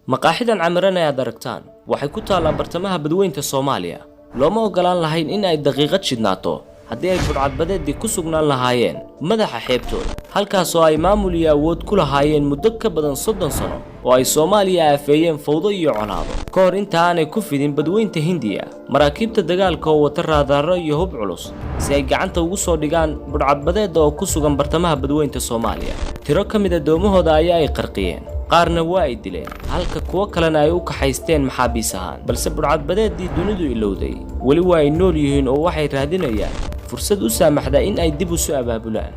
maqaaxidan camiran ee aad aragtaan waxay ku taalaa bartamaha badweynta Soomaaliya looma ogolaan lahayn in ay daqiiqad shidnaato haddii ay burcadbadeedii ku sugnaan lahaayeen madaxa xeebtooda halkaas oo ay maamul iyo awood ku lahaayeen muddo ka badan 30 sano oo ay Soomaaliya afeeyeen fawdo iyo colaado ka hor inta aanay ku fidin badweynta Hindiya maraakiibta dagaalka oo wata raadaaro iyo hub culus si ay gacanta ugu soo dhigaan burcadbadeed oo ku sugan bartamaha badweynta Soomaaliya tiro ka mid ah doomahooda ayaa ay qarqiyeen qaarna waa ay dileen halka kuwa kalena ay u kaxaysteen maxaabiis ahaan balse burcadbadeedii dunidu ilowday wali waa ay nool yihiin oo waxay raadinayaan fursad u saamaxda in ay dib u soo abaabulaan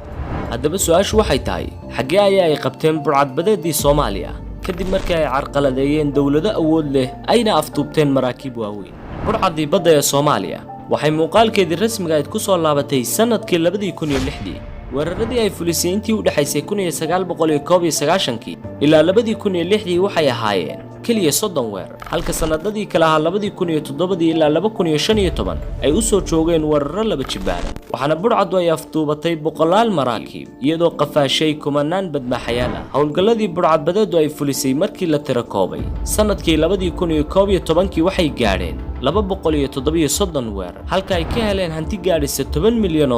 haddaba su'aashu waxay tahay xaggee ay qabteen burcadbadeedii Soomaaliya kadib markii ay carqaladeeyeen dawlado awood leh ayna aftuubteen maraakiib waaweyn burcadii badda ee Soomaaliya waxay muuqaalkeedii rasmiga ah ku soo laabatay sanadkii 2006 weeraradii ay fulisay intii u dhaxaysay 1991 ilaa 2006 waxay ahaayeen kaliya 30 weerar halka sanadadii kala ahaa 2007 ilaa 2015 ay u soo joogeen weeraro laba jibaaran waxaana burcadu ay aftuubatay boqolaal maraakiib iyadoo qafaashay kumanaan badmaaxayaal ah howlgalladii burcadbadeedu ay fulisay markii la tiro koobay sanadkii 2011 waxay gaadheen 237 weerar halka ay ka heleen hanti gaadhaysa $10 milyan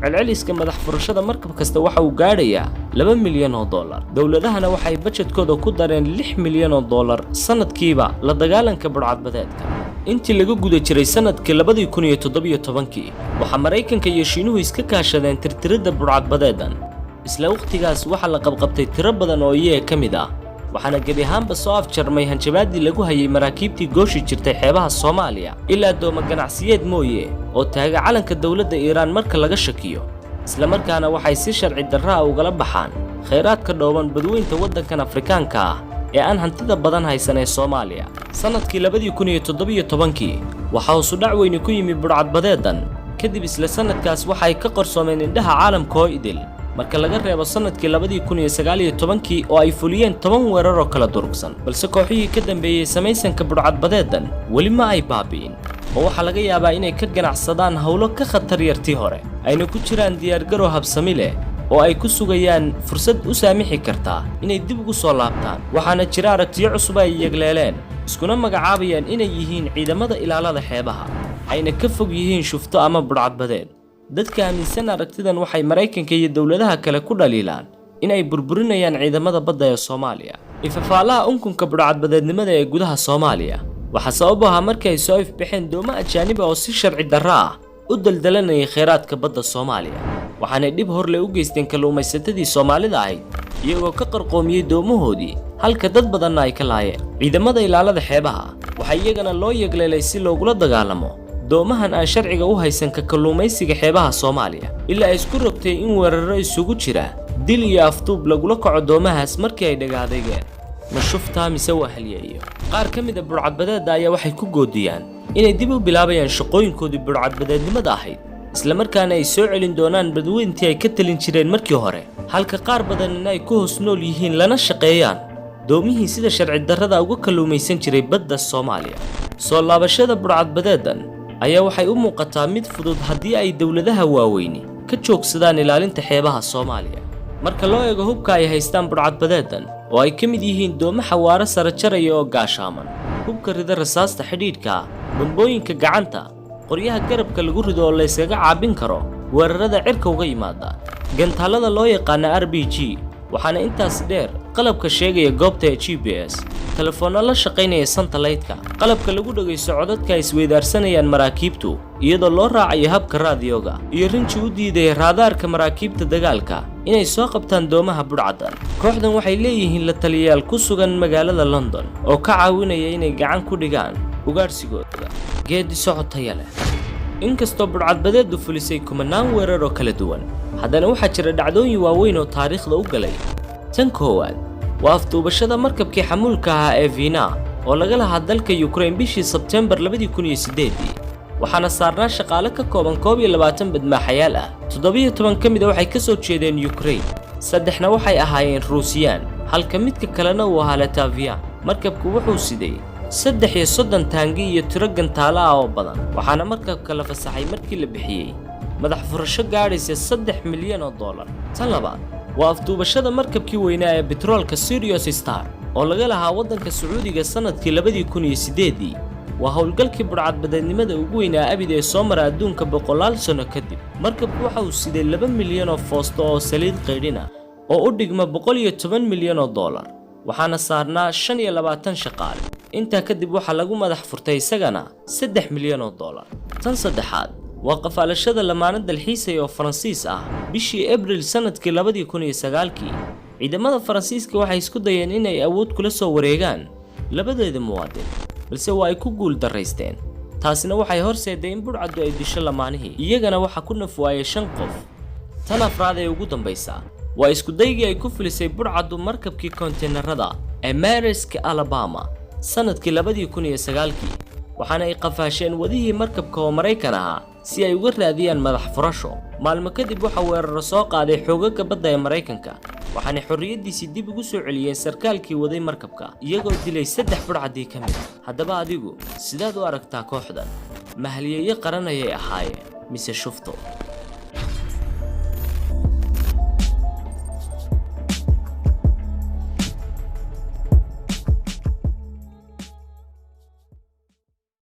celceliska madax furashada markab kasta waxa uu gaadhayaa $2 milyan dawladahana waxay budgetkooda ku dareen $6 milyan sanadkiiba la dagaalanka burcadbadeedka intii laga guda jiray sanadkii 2017 waxa Mareykanka iyo Shiinuhu iska kaashadeen tirtirida burcadbadeedan isla waqtigaas waxa la qabqabtay tiro badan oo iyaga kamid ah waxaana gebi ahaanba soo afjarmay hanjabaadii lagu hayay maraakiibtii gooshi jirtay xeebaha Soomaaliya ilaa dooma ganacsiyeed mooye oo taaga calanka dawladda Iiraan marka laga shakiyo isla markaana waxay si sharci darro ah uga baxaan kheyraadka dhooban badweynta waddankan Afrikaanka ah ee aan hantida badan haysan ee Soomaaliya sanadkii 2017 waxa uu sudhac weyn ku yimi burcadbadeedan kadib isla sanadkaas waxay ka qarsoomeen indhaha caalamka oo idil marka laga reebo sanadkii 2019 oo ay fuliyeen 10 weerar oo kala durugsan balse kooxihii ka dambeeyay samaysanka burcadbadeedan wali ma ay baabi'in oo waxa laga yaabaa inay ka ganacsadaan hawlo ka khatar yartii hore ayna ku jiraan diyaar garow habsami leh oo ay ku sugayaan fursad u saamixi karta inay dib ugu soo laabtaan waxaana jira aragtiyo cusub ay yagleeleen iskuna magacaabayaan inay yihiin ciidamada ilaalada xeebaha ayna ka fog yihiin shufto ama burcadbadeed dadka aaminsan aragtidan waxay Mareykanka iyo dawladaha kale ku dhaliilaan in ay burburinayaan ciidamada badda ee Soomaaliya ifafaalaha unkunka burcadbadeednimada ee gudaha Soomaaliya waxa sabab ah markii ay soo ifbixeen doomo ajaanib ah oo si sharci darro ah u daldalanayay kheyraadka badda Soomaaliya waxaana dib hor leh u geysteen kalluumaysatadii Soomaalida ahayd iyagoo ka qarqoomiyay doomahoodii halka dad badan ay ka laayeen ciidamada ilaalada xeebaha waxa iyagana loo yagleelay si loogula dagaalamo doomahan aan sharciga u haysan ka kalluumaysiga xeebaha Soomaaliya ilaa ay isku rogtay in weeraro isugu jira dil iyo aftuub lagula kaco doomahaas markii ay dhagaadeen ma shuftaa mise wahliyeeyo qaar ka mid ah burcadbadeedda ayaa waxay ku goodiyaan inay dib u bilaabayaan shaqooyinkoodii burcadbadeednimada ahayd isla markaana ay soo celin doonaan badweyntii ay ka talin jireen markii hore halka qaar badanna ay ku hoos nool yihiin lana shaqeeyaan doomihii sida sharci darrada uga kalluumaysan jiray badda Soomaaliya soo laabashada burcadbadeedan ayaa waxay u muuqataa mid fudud haddii ay dawladaha waaweyni ka joogsadaan ilaalinta xeebaha Soomaaliya marka loo eego hubka ay haystaan burcadbadeedan oo ay ka mid yihiin doomo xawaare sare jaraya oo gaashaaman hubka rida rasaasta xidhiidhka bambooyinka gacanta qoryaha garabka lagu rido oo la iskaga caabin karo weerarada cirka uga yimaada gantaalada loo yaqaan RPG waxaana intaas dheer qalabka sheegaya goobta GPS telefoonada la shaqeynaya satellite-ka qalabka lagu dhageysto codadka ay isweydaarsanayaan maraakiibtu iyadoo loo raacayo habka raadiyoga iyo rinji u diiday raadaarka maraakiibta dagaalka inay soo qabtaan doomaha burcadan kooxdan waxay leeyihiin la taliyayaal ku sugan magaalada London oo ka caawinaya inay gacan ku dhigaan ugaarsigooda geedi socod tayo leh inkastoo burcadbadeedu fulisay kumanaan weerar oo kala duwan haddana waxaa jira dhacdooyin waaweyn oo taariikhda u galay tan koowaad waa aftuubashada markabkii xamuulka ahaa ee Viina oo laga lahaa dalka Ukraine bishii Sebtembar 2008 waxaana saarnaa shaqaale ka kooban 22 badmaaxayaal ah 17 ka mid ah waxay ka soo jeedeen Ukraine saddexna waxay ahaayeen Ruusiyaan halka midka kalena uu ahaa Latvian markabku wuxuu siday 33 taangi iyo tiro gantaalo ah oo badan waxaana markabka la fasaxay markii la bixiyay madax furasho gaadhaysa $3 milyan tan labaad waa afduubashada markabkii weynaa ee petroolka Sirius Star oo laga lahaa waddanka Sacuudiga sanadkii 2008 waa howlgalkii burcadbadeednimada ugu weynaa abid ee soo mara adduunka boqolaal sano kadib. markabku waxa uu siday 2 milyan oo foosto oo saliid qaydhina oo u dhigma 110 milyan oo dollar, waxaana saarnaa 25 shaqaale. intaa kadib waxaa lagu madax furtay isagana 3 milyan oo dollar. tan saddexaad waa qafaalashada lamaane dalxiisay oo Faransiis ah bishii Abriil sanadkii 2009. ciidamada Faransiiska waxay isku dayeen inay awood kula soo wareegaan labadeeda muwaadin, balse waa ay ku guul daraysteen. taasina waxay horseeday in burcaddu ay disho lamaanihii, iyagana waxa ku nafwaayay 5 qof. tan afraad ee ugu dambaysa waa isku daygii ay ku filisay burcaddu markabkii konteenarada ee Maersk Alabama sanadkii 2009, waxaana ay qafaasheen wadihii markabka oo Mareykan ahaa si ay uga raadiyaan madax furasho. maalmo kadib waxa weeraro soo qaaday xoogagga badda ee Mareykanka, waxaana xorriyadiisii dib ugu soo celiyeen sarkaalkii waday markabka, iyagoo dilay 3 burcadii ka mid ah. haddaba adigu sidaad u aragtaa kooxdan? ma halyeeye qaran ayay ahaayeen mise shufto?